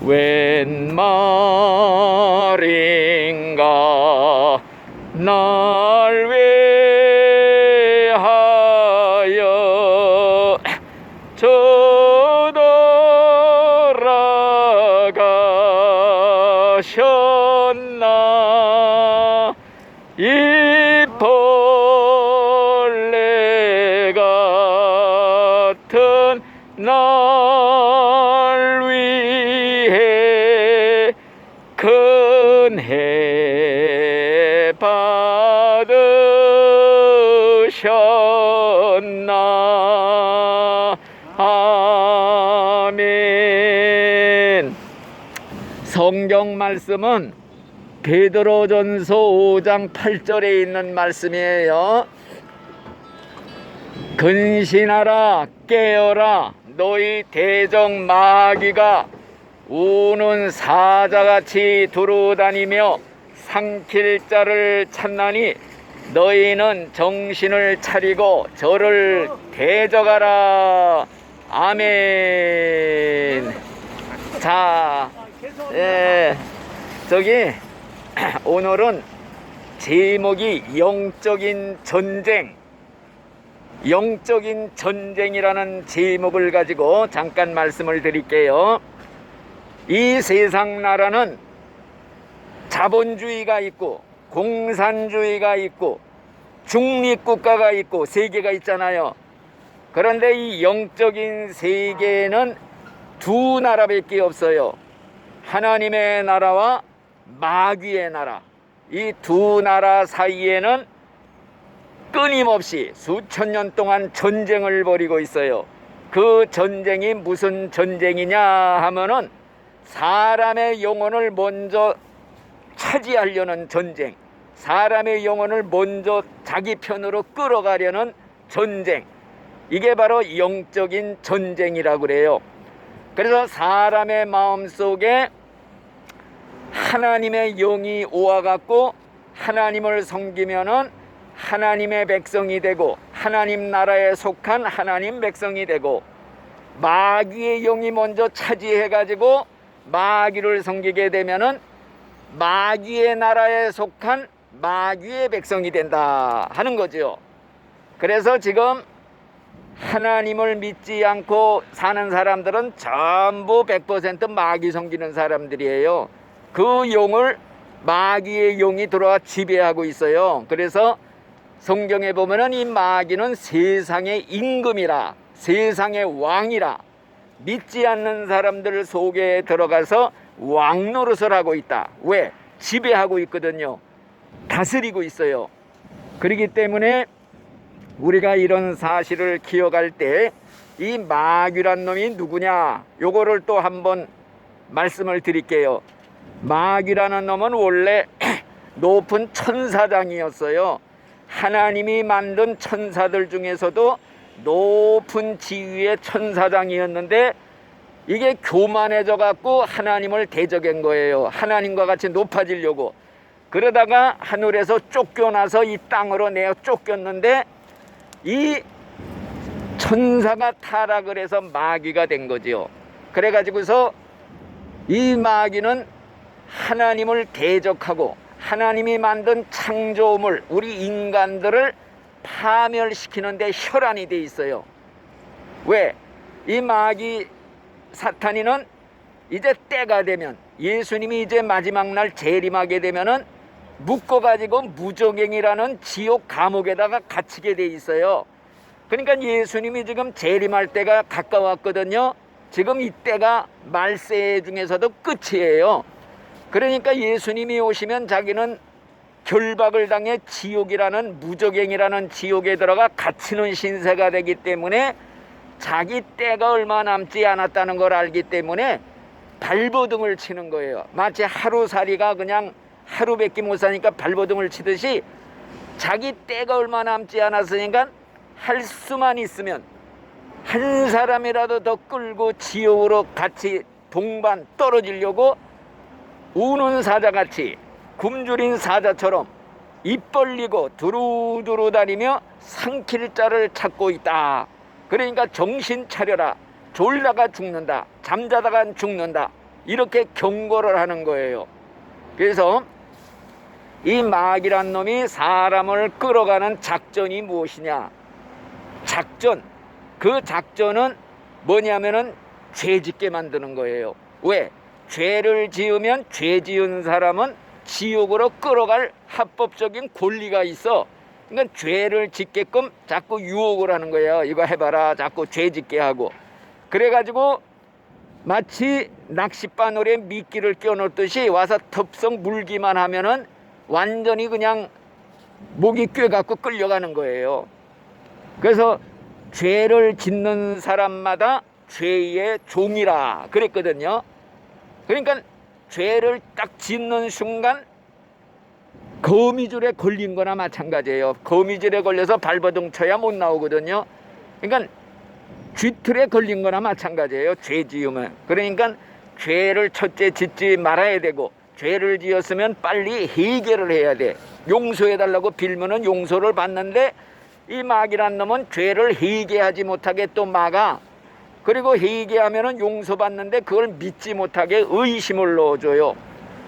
웬 말인가 날 위하여 저돌아가셨나. 이 벌레 같은 날 위해 큰해 받으셨나. 아멘. 성경 말씀은 베드로전서 5장 8절에 있는 말씀이에요. 근신하라 깨어라 너희 대적 마귀가 우는 사자같이 두루다니며 삼킬 자를 찾나니 너희는 정신을 차리고 저를 대적하라. 아멘. 자, 저기 오늘은 제목이 영적인 전쟁이라는 제목을 가지고 잠깐 말씀을 드릴게요. 이 세상 나라는 자본주의가 있고 공산주의가 있고 중립국가가 있고 세계가 있잖아요. 그런데 이 영적인 세계는 두 나라밖에 없어요. 하나님의 나라와 마귀의 나라. 이 두 나라 사이에는 끊임없이 수천 년 동안 전쟁을 벌이고 있어요. 그 전쟁이 무슨 전쟁이냐 하면은 사람의 영혼을 먼저 차지하려는 전쟁, 사람의 영혼을 먼저 자기 편으로 끌어가려는 전쟁, 이게 바로 영적인 전쟁이라고 그래요. 그래서 사람의 마음속에 하나님의 영이 오아갖고 하나님을 섬기면은 하나님의 백성이 되고 하나님 나라에 속한 하나님 백성이 되고, 마귀의 영이 먼저 차지해가지고 마귀를 섬기게 되면은 마귀의 나라에 속한 마귀의 백성이 된다 하는 거죠. 그래서 지금 하나님을 믿지 않고 사는 사람들은 전부 100% 마귀 섬기는 사람들이에요. 그 영을 마귀의 영이 들어와 지배하고 있어요. 그래서 성경에 보면은 이 마귀는 세상의 임금이라, 세상의 왕이라, 믿지 않는 사람들 속에 들어가서 왕 노릇을 하고 있다. 왜? 지배하고 있거든요. 다스리고 있어요. 그렇기 때문에 우리가 이런 사실을 기억할 때 이 마귀란 놈이 누구냐, 요거를 또 한번 말씀을 드릴게요. 마귀라는 놈은 원래 높은 천사장이었어요. 하나님이 만든 천사들 중에서도 높은 지위의 천사장이었는데 이게 교만해져 갖고 하나님을 대적한 거예요. 하나님과 같이 높아지려고. 그러다가 하늘에서 쫓겨나서 이 땅으로 내어 쫓겼는데 이 천사가 타락을 해서 마귀가 된 거지요. 그래가지고서 이 마귀는 하나님을 대적하고 하나님이 만든 창조물, 우리 인간들을 파멸시키는데 혈안이 돼 있어요. 왜? 이 마귀 사탄이는 이제 때가 되면, 예수님이 이제 마지막 날 재림하게 되면은 묶어가지고 무저갱이라는 지옥 감옥에다가 갇히게 돼 있어요. 그러니까 예수님이 지금 재림할 때가 가까웠거든요. 지금 이때가 말세 중에서도 끝이에요. 그러니까 예수님이 오시면 자기는 결박을 당해 지옥이라는, 무저갱이라는 지옥에 들어가 갇히는 신세가 되기 때문에 자기 때가 얼마 남지 않았다는 걸 알기 때문에 발버둥을 치는 거예요. 마치 하루살이가 그냥 하루밖에 못 사니까 발버둥을 치듯이 자기 때가 얼마 남지 않았으니까 할 수만 있으면 한 사람이라도 더 끌고 지옥으로 같이 동반 떨어지려고 우는 사자같이, 굶주린 사자처럼 입 벌리고 두루두루 다니며 삼킬 자를 찾고 있다. 그러니까 정신 차려라. 졸다가 죽는다, 잠자다가 죽는다, 이렇게 경고를 하는 거예요. 그래서 이 마귀란 놈이 사람을 끌어가는 작전이 무엇이냐? 작전, 그 작전은 뭐냐면은 죄 짓게 만드는 거예요. 왜? 죄를 지으면 죄 지은 사람은 지옥으로 끌어갈 합법적인 권리가 있어. 그러니까 죄를 짓게끔 자꾸 유혹을 하는 거예요. 이거 해봐라, 자꾸 죄 짓게 하고. 그래가지고 마치 낚싯바늘에 미끼를 껴놓듯이 와서 덥석 물기만 하면은 완전히 그냥 목이 꿰갖고 끌려가는 거예요. 그래서 죄를 짓는 사람마다 죄의 종이라 그랬거든요. 그러니까 죄를 딱 짓는 순간 거미줄에 걸린 거나 마찬가지예요. 거미줄에 걸려서 발버둥 쳐야 못 나오거든요. 그러니까 쥐틀에 걸린 거나 마찬가지예요. 죄 지으면. 그러니까 죄를 첫째 짓지 말아야 되고, 죄를 지었으면 빨리 해결을 해야 돼. 용서해달라고 빌면은 용서를 받는데, 이 마귀란 놈은 죄를 해결하지 못하게 또 막아. 그리고 해결하면은 용서받는데 그걸 믿지 못하게 의심을 넣어줘요.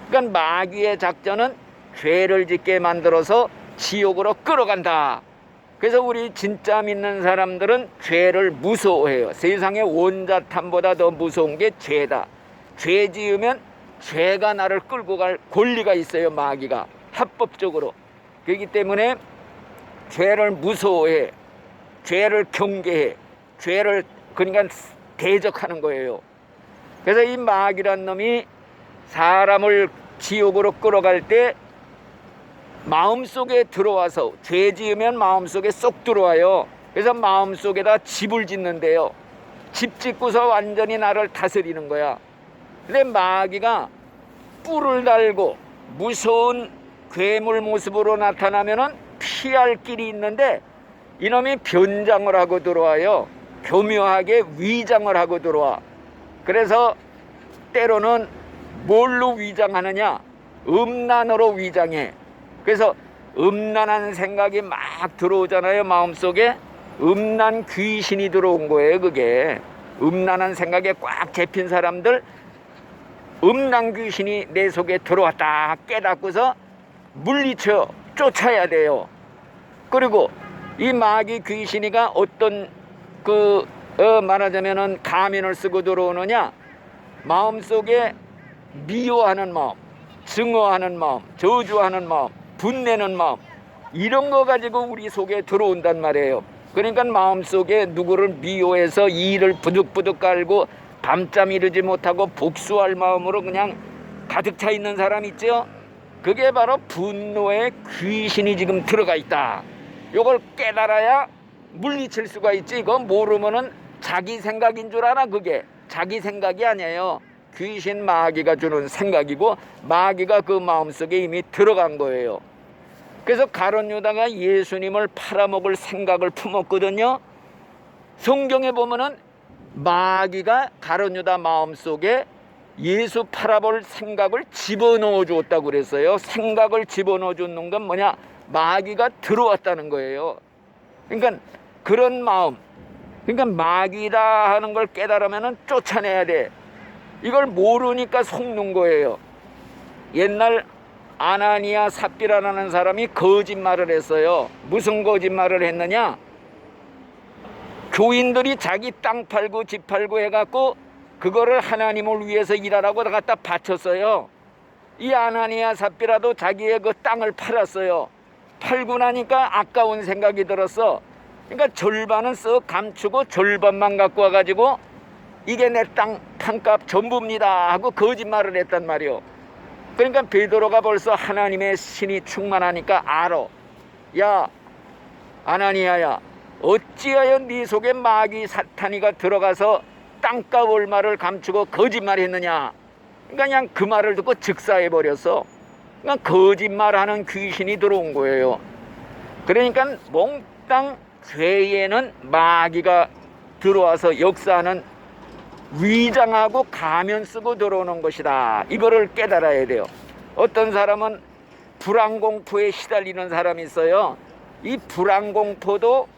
그러니까 마귀의 작전은 죄를 짓게 만들어서 지옥으로 끌어간다. 그래서 우리 진짜 믿는 사람들은 죄를 무서워해요. 세상의 원자탄보다 더 무서운 게 죄다. 죄 지으면 죄가 나를 끌고 갈 권리가 있어요. 마귀가 합법적으로. 그렇기 때문에 죄를 무서워해, 죄를 경계해, 죄를 그러니까 대적하는 거예요. 그래서 이 마귀란 놈이 사람을 지옥으로 끌어갈 때 마음속에 들어와서, 죄 지으면 마음속에 쏙 들어와요. 그래서 마음속에다 집을 짓는데요. 집 짓고서 완전히 나를 다스리는 거야. 근데 마귀가 뿔을 달고 무서운 괴물 모습으로 나타나면은 피할 길이 있는데 이놈이 변장을 하고 들어와요. 교묘하게 위장을 하고 들어와. 그래서 때로는 뭘로 위장하느냐? 음란으로 위장해. 그래서 음란한 생각이 막 들어오잖아요. 마음속에 음란 귀신이 들어온 거예요. 그게 음란한 생각에 꽉 잡힌 사람들, 음란 귀신이 내 속에 들어왔다 깨닫고서 물리쳐 쫓아야 돼요. 그리고 이 마귀 귀신이가 어떤 말하자면은 가면을 쓰고 들어오느냐? 마음속에 미워하는 마음, 증오하는 마음, 저주하는 마음, 분내는 마음, 이런 거 가지고 우리 속에 들어온단 말이에요. 그러니까 마음속에 누구를 미워해서 이를 부득부득 깔고 밤잠 이루지 못하고 복수할 마음으로 그냥 가득 차 있는 사람 있죠? 그게 바로 분노의 귀신이 지금 들어가 있다. 이걸 깨달아야 물리칠 수가 있지. 이거 모르면은 자기 생각인 줄 알아. 그게 자기 생각이 아니에요. 귀신 마귀가 주는 생각이고, 마귀가 그 마음속에 이미 들어간 거예요. 그래서 가룟 유다가 예수님을 팔아먹을 생각을 품었거든요. 성경에 보면은 마귀가 가룟 유다 마음속에 예수 팔아볼 생각을 집어넣어 주었다고 그랬어요. 생각을 집어넣어 주는 건 뭐냐? 마귀가 들어왔다는 거예요. 그러니까 그런 마음, 그러니까 마귀다 하는 걸 깨달으면 쫓아내야 돼. 이걸 모르니까 속는 거예요. 옛날 아나니아 삽비라라는 사람이 거짓말을 했어요. 무슨 거짓말을 했느냐? 교인들이 자기 땅 팔고 집 팔고 해갖고 그거를 하나님을 위해서 일하라고 갖다 바쳤어요. 이 아나니아 삽비라도 자기의 그 땅을 팔았어요. 팔고 나니까 아까운 생각이 들었어. 그러니까 절반은 쓱 감추고 절반만 갖고 와가지고 이게 내 땅 판값 전부입니다 하고 거짓말을 했단 말이요. 그러니까 베드로가 벌써 하나님의 신이 충만하니까 알아. 야 아나니아야, 어찌하여 네 속에 마귀 사탄이가 들어가서 땅값 얼마를 감추고 거짓말했느냐. 그러니까 그냥 그 말을 듣고 즉사해버렸어. 그러니까 거짓말하는 귀신이 들어온 거예요. 그러니까 몽땅 죄에는 마귀가 들어와서 역사하는, 위장하고 가면 쓰고 들어오는 것이다. 이거를 깨달아야 돼요. 어떤 사람은 불안공포에 시달리는 사람이 있어요. 이 불안공포도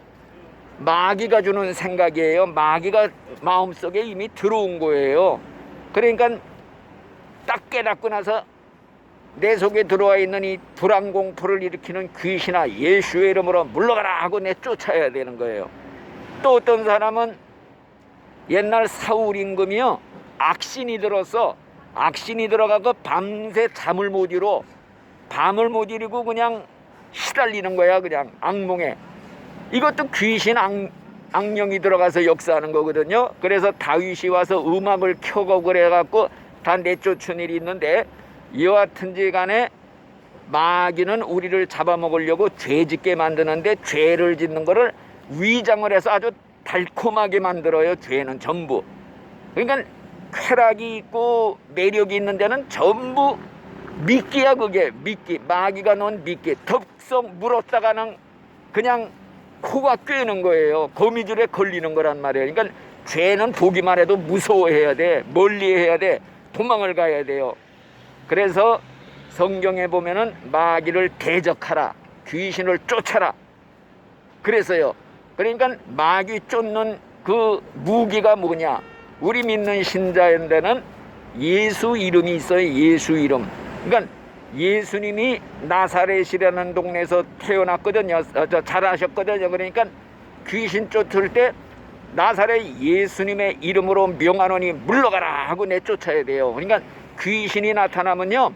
마귀가 주는 생각이에요. 마귀가 마음속에 이미 들어온 거예요. 그러니까 딱 깨닫고 나서 내 속에 들어와 있는 이 불안공포를 일으키는 귀신아 예수의 이름으로 물러가라 하고 내쫓아야 되는 거예요. 또 어떤 사람은 옛날 사울 임금이요, 악신이 들어가고 밤새 잠을 못 이루고 그냥 시달리는 거야. 그냥 악몽에. 이것도 귀신 악령이 들어가서 역사하는 거거든요. 그래서 다윗이 와서 음악을 켜고 그래갖고 다 내쫓은 일이 있는데, 여하튼지 간에 마귀는 우리를 잡아먹으려고 죄 짓게 만드는데, 죄를 짓는 거를 위장을 해서 아주 달콤하게 만들어요. 죄는 전부. 그러니까 쾌락이 있고 매력이 있는 데는 전부 미끼야. 그게 미끼, 마귀가 놓은 미끼. 덥석 물었다가는 그냥 코가 꿰는 거예요. 거미줄에 걸리는 거란 말이에요. 그러니까 죄는 보기만 해도 무서워해야 돼. 멀리해야 돼. 도망을 가야 돼요. 그래서 성경에 보면은 마귀를 대적하라, 귀신을 쫓아라 그래서요. 그러니까 마귀 쫓는 그 무기가 뭐냐? 우리 믿는 신자인데는 예수 이름이 있어요. 예수 이름. 그러니까 예수님이 나사렛이라는 동네에서 태어났거든요. 자라셨거든요. 그러니까 귀신 쫓을 때 나사렛 예수님의 이름으로 명하노니 물러가라 하고 내쫓아야 돼요. 그러니까 귀신이 나타나면요,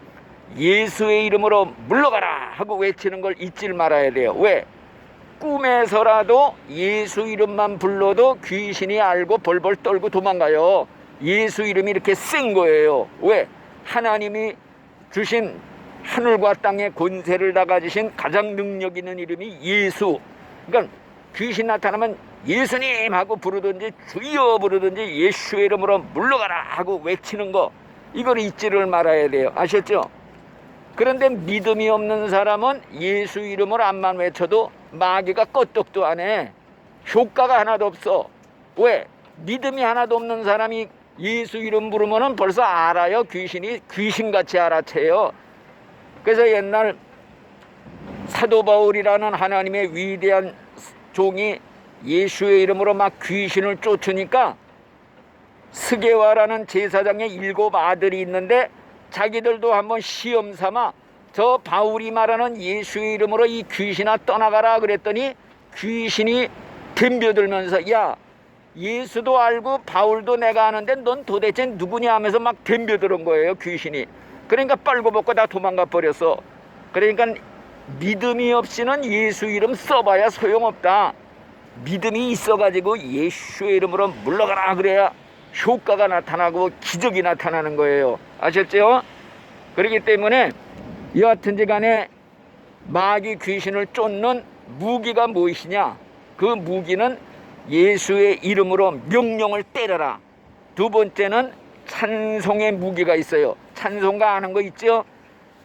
예수의 이름으로 물러가라 하고 외치는 걸 잊지 말아야 돼요. 왜? 꿈에서라도 예수 이름만 불러도 귀신이 알고 벌벌 떨고 도망가요. 예수 이름이 이렇게 센 거예요. 왜? 하나님이 주신 하늘과 땅의 권세를 다 가지신 가장 능력 있는 이름이 예수. 그러니까 귀신 나타나면 예수님 하고 부르든지 주여 부르든지 예수의 이름으로 물러가라 하고 외치는 거, 이걸 잊지를 말아야 돼요. 아셨죠? 그런데 믿음이 없는 사람은 예수 이름을 안만 외쳐도 마귀가 껐떡도 안 해. 효과가 하나도 없어. 왜? 믿음이 하나도 없는 사람이 예수 이름 부르면은 벌써 알아요. 귀신이 귀신같이 알아채요. 그래서 옛날 사도 바울이라는 하나님의 위대한 종이 예수의 이름으로 막 귀신을 쫓으니까 스게와라는 제사장의 7 아들이 있는데, 자기들도 한번 시험 삼아 저 바울이 말하는 예수의 이름으로 이 귀신아 떠나가라 그랬더니 귀신이 덤벼들면서 야, 예수도 알고 바울도 내가 아는데 넌 도대체 누구냐 하면서 막 덤벼드는 거예요. 귀신이. 그러니까 빨고 벗고 다 도망가 버렸어. 그러니까 믿음이 없이는 예수 이름 써봐야 소용없다. 믿음이 있어가지고 예수의 이름으로 물러가라 그래야 효과가 나타나고 기적이 나타나는 거예요. 아셨죠? 그렇기 때문에 여하튼지 간에 마귀 귀신을 쫓는 무기가 무엇이냐? 그 무기는 예수의 이름으로 명령을 때려라. 두 번째는 찬송의 무기가 있어요. 찬송가 아는 거 있죠?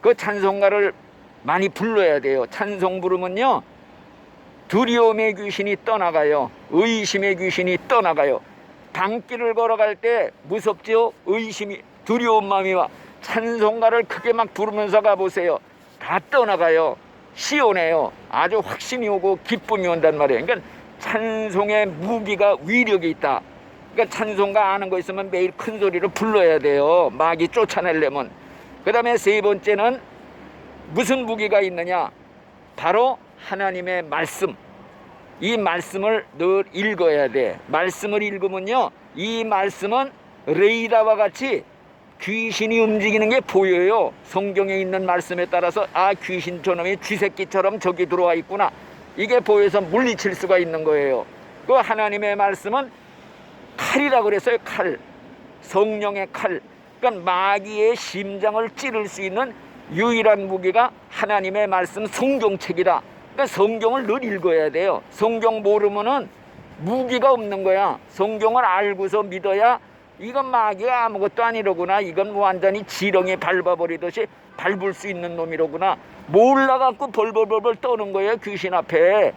그 찬송가를 많이 불러야 돼요. 찬송 부르면요, 두려움의 귀신이 떠나가요. 의심의 귀신이 떠나가요. 방길을 걸어갈 때 무섭죠? 의심이, 두려운 마음이 와. 찬송가를 크게 막 부르면서 가보세요. 다 떠나가요. 시원해요. 아주 확신이 오고 기쁨이 온단 말이에요. 그러니까 찬송의 무기가 위력이 있다. 그러니까 찬송가 아는 거 있으면 매일 큰 소리로 불러야 돼요. 마귀 쫓아내려면. 그 다음에 세 번째는 무슨 무기가 있느냐? 바로 하나님의 말씀. 이 말씀을 늘 읽어야 돼. 말씀을 읽으면요, 이 말씀은 레이더와 같이 귀신이 움직이는 게 보여요. 성경에 있는 말씀에 따라서 아, 귀신 저놈이 쥐새끼처럼 저기 들어와 있구나, 이게 보여서 물리칠 수가 있는 거예요. 그 하나님의 말씀은 칼이라고 그랬어요. 칼. 성령의 칼. 그러니까 마귀의 심장을 찌를 수 있는 유일한 무기가 하나님의 말씀 성경책이다. 그러니까 성경을 늘 읽어야 돼요. 성경 모르면은 무기가 없는 거야. 성경을 알고서 믿어야 이건 마귀가 아무것도 아니로구나, 이건 완전히 지렁이 밟아버리듯이 밟을 수 있는 놈이로구나, 몰라갖고 벌벌벌벌 떠는 거예요. 귀신 앞에.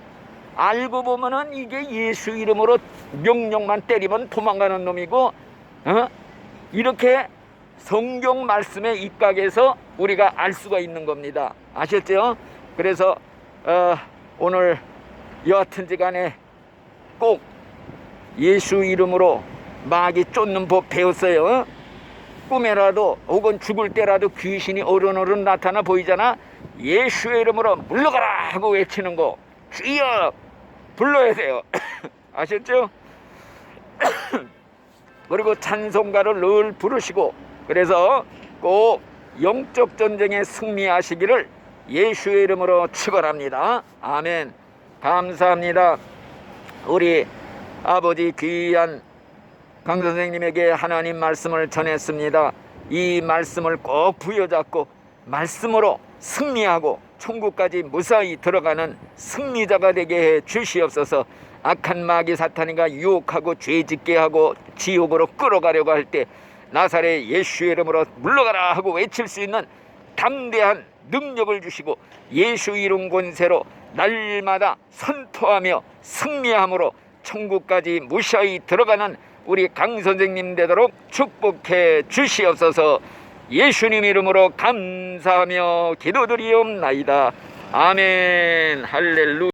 알고 보면은 이게 예수 이름으로 명령만 때리면 도망가는 놈이고, 이렇게 성경 말씀에 입각해서 우리가 알 수가 있는 겁니다. 아셨죠? 그래서 오늘 여하튼지 간에 꼭 예수 이름으로 마귀 쫓는 법 배웠어요. 꿈에라도 혹은 죽을 때라도 귀신이 어른어른 나타나 보이잖아. 예수의 이름으로 물러가라 하고 외치는 거, 주여 불러야 돼요. 아셨죠? 그리고 찬송가를 늘 부르시고, 그래서 꼭 영적 전쟁에 승리하시기를 예수의 이름으로 축원합니다. 아멘. 감사합니다. 우리 아버지 귀한 강 선생님에게 하나님 말씀을 전했습니다. 이 말씀을 꼭 부여잡고 말씀으로 승리하고 천국까지 무사히 들어가는 승리자가 되게 해 주시옵소서. 악한 마귀 사탄이가 유혹하고 죄짓게 하고 지옥으로 끌어가려고 할 때 나사렛 예수의 이름으로 물러가라 하고 외칠 수 있는 담대한 능력을 주시고 예수 이름 권세로 날마다 선포하며 승리함으로 천국까지 무사히 들어가는 우리 강 선생님 되도록 축복해 주시옵소서. 예수님 이름으로 감사하며 기도드리옵나이다. 아멘. 할렐루야.